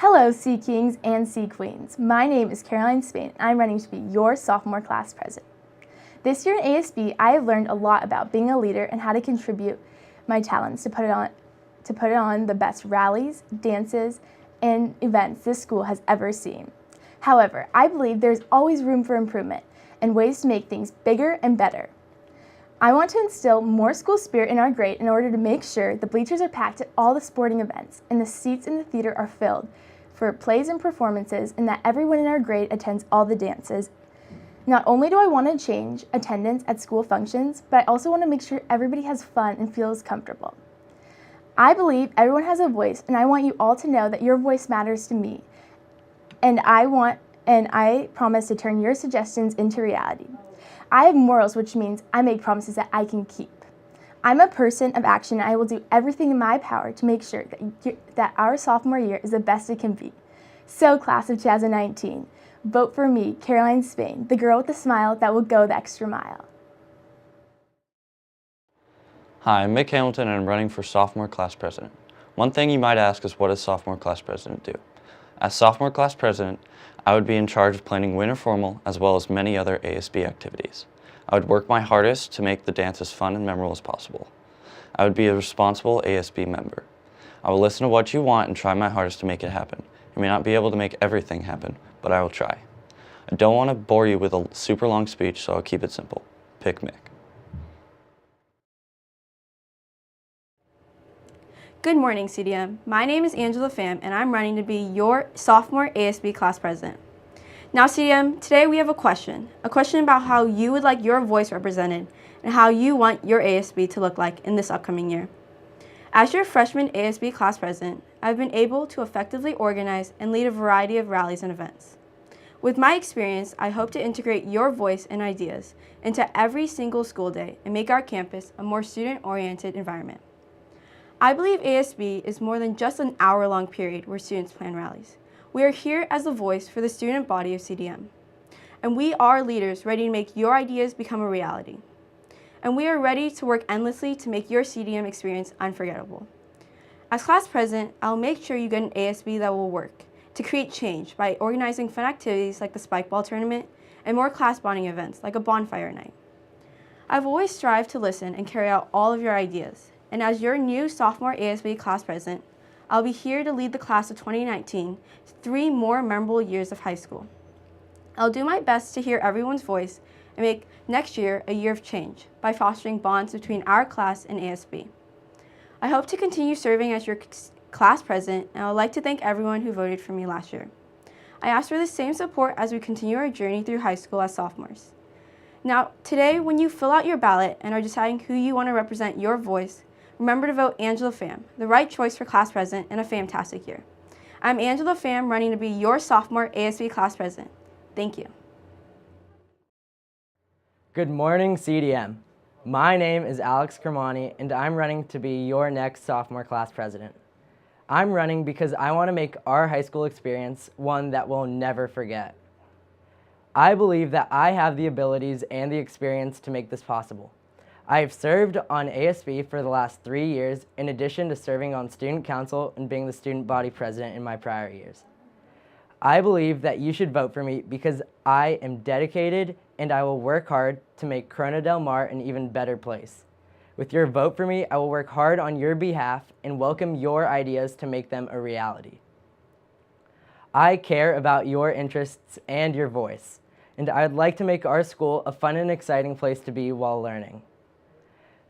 Hello, Sea Kings and Sea Queens. My name is Caroline Spain, and I'm running to be your sophomore class president. This year in ASB, I have learned a lot about being a leader and how to contribute my talents to put on the best rallies, dances, and events this school has ever seen. However, I believe there's always room for improvement and ways to make things bigger and better. I want to instill more school spirit in our grade in order to make sure the bleachers are packed at all the sporting events and the seats in the theater are filled for plays and performances, and that everyone in our grade attends all the dances. Not only do I want to change attendance at school functions, but I also want to make sure everybody has fun and feels comfortable. I believe everyone has a voice, and I want you all to know that your voice matters to me, and I promise to turn your suggestions into reality. I have morals, which means I make promises that I can keep. I'm a person of action, and I will do everything in my power to make sure that our sophomore year is the best it can be. So, class of 2019, vote for me, Caroline Spain, the girl with the smile that will go the extra mile. Hi, I'm Mick Hamilton, and I'm running for sophomore class president. One thing you might ask is, what does sophomore class president do? As sophomore class president, I would be in charge of planning winter formal as well as many other ASB activities. I would work my hardest to make the dance as fun and memorable as possible. I would be a responsible ASB member. I will listen to what you want and try my hardest to make it happen. I may not be able to make everything happen, but I will try. I don't want to bore you with a super long speech, so I'll keep it simple. Pick Mick. Good morning, CdM. My name is Angela Pham, and I'm running to be your sophomore ASB class president. Now, CdM, today we have a question about how you would like your voice represented and how you want your ASB to look like in this upcoming year. As your freshman ASB class president, I've been able to effectively organize and lead a variety of rallies and events. With my experience, I hope to integrate your voice and ideas into every single school day and make our campus a more student-oriented environment. I believe ASB is more than just an hour-long period where students plan rallies. We are here as the voice for the student body of CdM. And we are leaders ready to make your ideas become a reality. And we are ready to work endlessly to make your CdM experience unforgettable. As class president, I'll make sure you get an ASB that will work to create change by organizing fun activities like the spike ball tournament and more class bonding events like a bonfire night. I've always strived to listen and carry out all of your ideas. And as your new sophomore ASB class president, I'll be here to lead the class of 2019 to 3 more memorable years of high school. I'll do my best to hear everyone's voice and make next year a year of change by fostering bonds between our class and ASB. I hope to continue serving as your class president, and I would like to thank everyone who voted for me last year. I ask for the same support as we continue our journey through high school as sophomores. Now, today, when you fill out your ballot and are deciding who you want to represent your voice, remember to vote Angela Pham, the right choice for class president and a fantastic year. I'm Angela Pham, running to be your sophomore ASB class president. Thank you. Good morning, CdM. My name is Alex Kermani, and I'm running to be your next sophomore class president. I'm running because I want to make our high school experience one that we'll never forget. I believe that I have the abilities and the experience to make this possible. I have served on ASB for the last 3 years, in addition to serving on student council and being the student body president in my prior years. I believe that you should vote for me because I am dedicated and I will work hard to make Corona Del Mar an even better place. With your vote for me, I will work hard on your behalf and welcome your ideas to make them a reality. I care about your interests and your voice, and I would like to make our school a fun and exciting place to be while learning.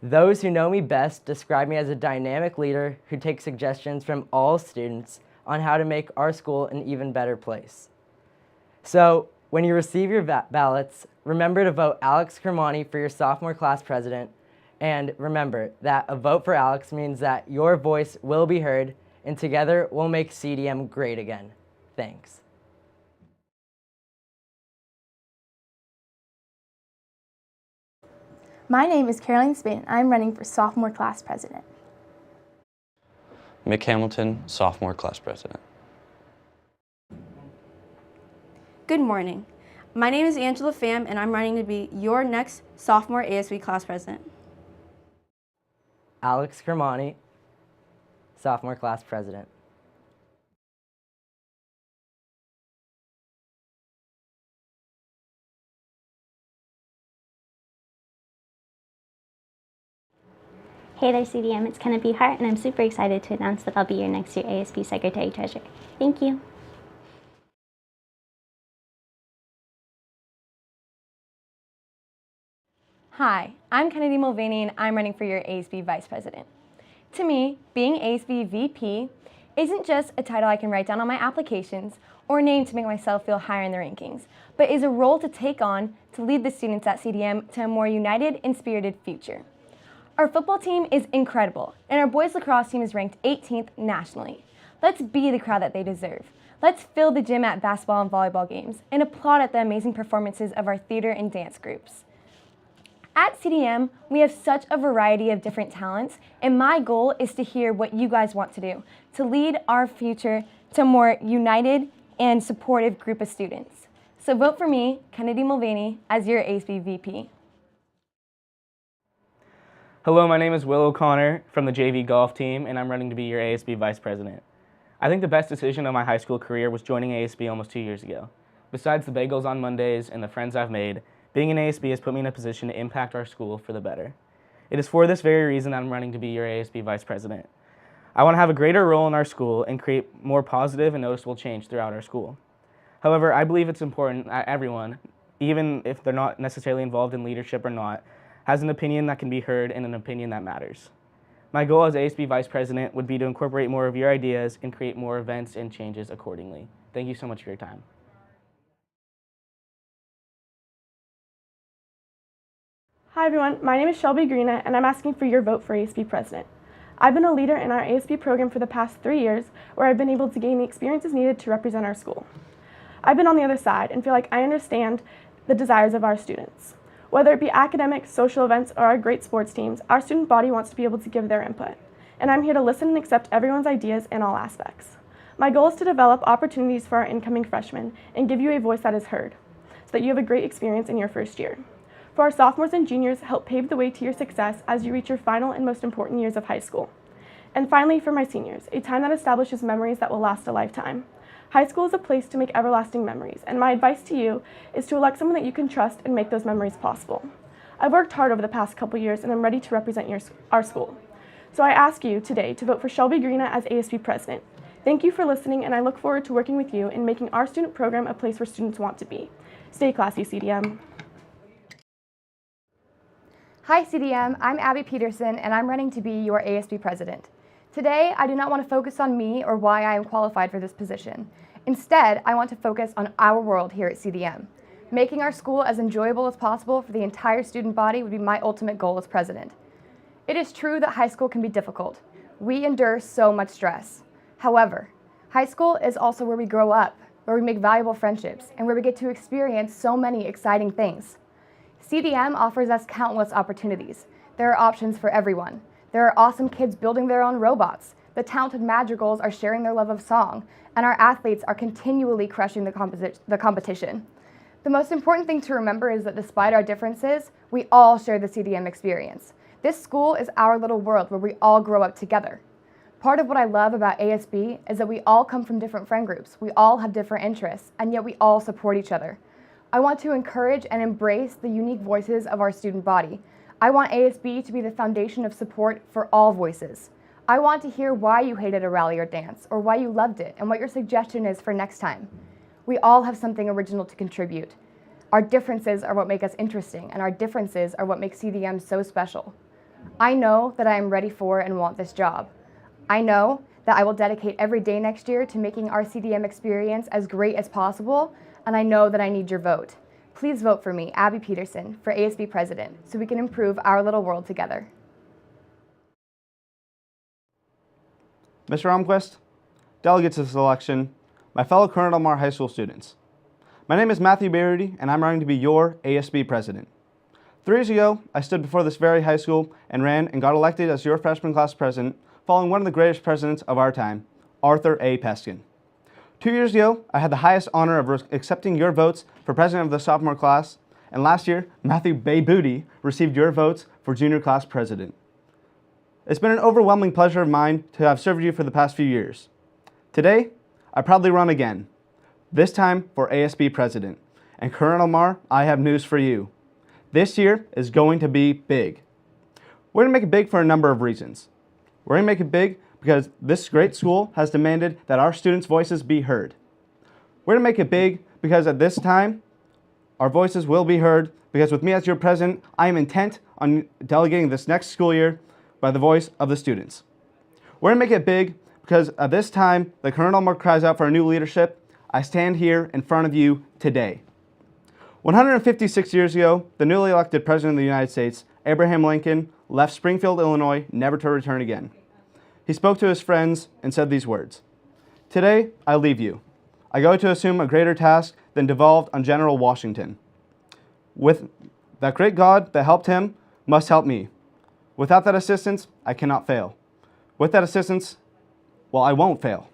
Those who know me best describe me as a dynamic leader who takes suggestions from all students on how to make our school an even better place. So, when you receive your ballots, remember to vote Alex Kermani for your sophomore class president, and remember that a vote for Alex means that your voice will be heard, and together we'll make CdM great again. Thanks. My name is Caroline Spain, and I'm running for sophomore class president. Mick Hamilton, sophomore class president. Good morning. My name is Angela Pham, and I'm running to be your next sophomore ASB class president. Alex Kermani, sophomore class president. Hey there, CDM. It's Kennedy Hart, and I'm super excited to announce that I'll be your next year ASB Secretary Treasurer. Thank you. Hi, I'm Kennedy Mulvaney, and I'm running for your ASB Vice President. To me, being ASB VP isn't just a title I can write down on my applications or a name to make myself feel higher in the rankings, but is a role to take on to lead the students at CDM to a more united and spirited future. Our football team is incredible, and our boys lacrosse team is ranked 18th nationally. Let's be the crowd that they deserve. Let's fill the gym at basketball and volleyball games and applaud at the amazing performances of our theater and dance groups. At CDM, we have such a variety of different talents, and my goal is to hear what you guys want to do to lead our future to a more united and supportive group of students. So vote for me, Kennedy Mulvaney, as your ASB VP. Hello, my name is Will O'Connor from the JV golf team, and I'm running to be your ASB Vice President. I think the best decision of my high school career was joining ASB almost 2 years ago. Besides the bagels on Mondays and the friends I've made, being in ASB has put me in a position to impact our school for the better. It is for this very reason that I'm running to be your ASB Vice President. I want to have a greater role in our school and create more positive and noticeable change throughout our school. However, I believe it's important that everyone, even if they're not necessarily involved in leadership or not, has an opinion that can be heard and an opinion that matters. My goal as ASB Vice President would be to incorporate more of your ideas and create more events and changes accordingly. Thank you so much for your time. Hi everyone, my name is Shelby Greena and I'm asking for your vote for ASB President. I've been a leader in our ASB program for the past 3 years where I've been able to gain the experiences needed to represent our school. I've been on the other side and feel like I understand the desires of our students. Whether it be academics, social events, or our great sports teams, our student body wants to be able to give their input. And I'm here to listen and accept everyone's ideas in all aspects. My goal is to develop opportunities for our incoming freshmen and give you a voice that is heard, so that you have a great experience in your first year. For our sophomores and juniors, help pave the way to your success as you reach your final and most important years of high school. And finally, for my seniors, a time that establishes memories that will last a lifetime. High school is a place to make everlasting memories, and my advice to you is to elect someone that you can trust and make those memories possible. I've worked hard over the past couple years, and I'm ready to represent our school. So I ask you today to vote for Shelby Greena as ASB President. Thank you for listening, and I look forward to working with you in making our student program a place where students want to be. Stay classy, CDM. Hi CDM, I'm Abby Peterson and I'm running to be your ASB President. Today, I do not want to focus on me or why I am qualified for this position. Instead, I want to focus on our world here at CDM. Making our school as enjoyable as possible for the entire student body would be my ultimate goal as president. It is true that high school can be difficult. We endure so much stress. However, high school is also where we grow up, where we make valuable friendships, and where we get to experience so many exciting things. CdM offers us countless opportunities. There are options for everyone. There are awesome kids building their own robots. The talented madrigals are sharing their love of song, and our athletes are continually crushing the competition. The most important thing to remember is that despite our differences, we all share the CdM experience. This school is our little world where we all grow up together. Part of what I love about ASB is that we all come from different friend groups. We all have different interests, and yet we all support each other. I want to encourage and embrace the unique voices of our student body. I want ASB to be the foundation of support for all voices. I want to hear why you hated a rally or dance, or why you loved it, and what your suggestion is for next time. We all have something original to contribute. Our differences are what make us interesting, and our differences are what make CdM so special. I know that I am ready for and want this job. I know that I will dedicate every day next year to making our CdM experience as great as possible, and I know that I need your vote. Please vote for me, Abby Peterson, for ASB President, so we can improve our little world together. Mr. Almquist, delegates of this election, my fellow Corona Del Mar High School students. My name is Matthew Beardy, and I'm running to be your ASB President. 3 years ago, I stood before this very high school and ran and got elected as your freshman class president, following one of the greatest presidents of our time, Arthur A. Peskin. 2 years ago, I had the highest honor of accepting your votes for president of the sophomore class, and last year, Matthew Bay Booty received your votes for junior class president. It's been an overwhelming pleasure of mine to have served you for the past few years. Today, I proudly run again, this time for ASB president. And Corona Del Mar, I have news for you. This year is going to be big. We're going to make it big for a number of reasons. We're going to make it big because this great school has demanded that our students' voices be heard. We're going to make it big because at this time, our voices will be heard because with me as your president, I am intent on delegating this next school year by the voice of the students. We're going to make it big because at this time, the current Elmore cries out for a new leadership. I stand here in front of you today. 156 years ago, the newly elected President of the United States, Abraham Lincoln, left Springfield, Illinois, never to return again. He spoke to his friends and said these words, "Today, I leave you. I go to assume a greater task than devolved on General Washington. With that great God that helped him must help me. Without that assistance, I cannot fail. With that assistance, well, I won't fail."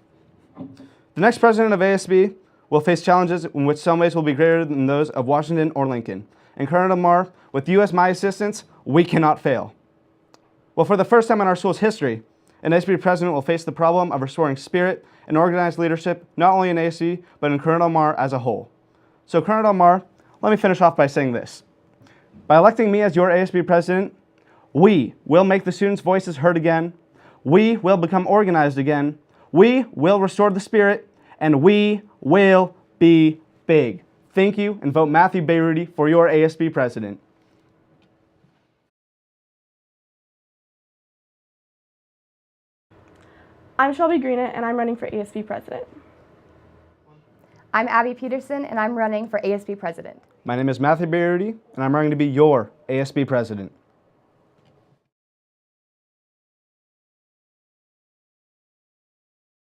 The next president of ASB will face challenges in which some ways will be greater than those of Washington or Lincoln. And Colonel Lamar, with you as my assistance, we cannot fail. Well, for the first time in our school's history, an ASB president will face the problem of restoring spirit and organized leadership, not only in ASB, but in Colonel Lamar as a whole. So Colonel Lamar, let me finish off by saying this. By electing me as your ASB president, we will make the students' voices heard again, we will become organized again, we will restore the spirit, and we will be big. Thank you, and vote Matthew Bayrudy for your ASB president. I'm Shelby Greena, and I'm running for ASB president. I'm Abby Peterson, and I'm running for ASB president. My name is Matthew Bayrudy, and I'm running to be your ASB president.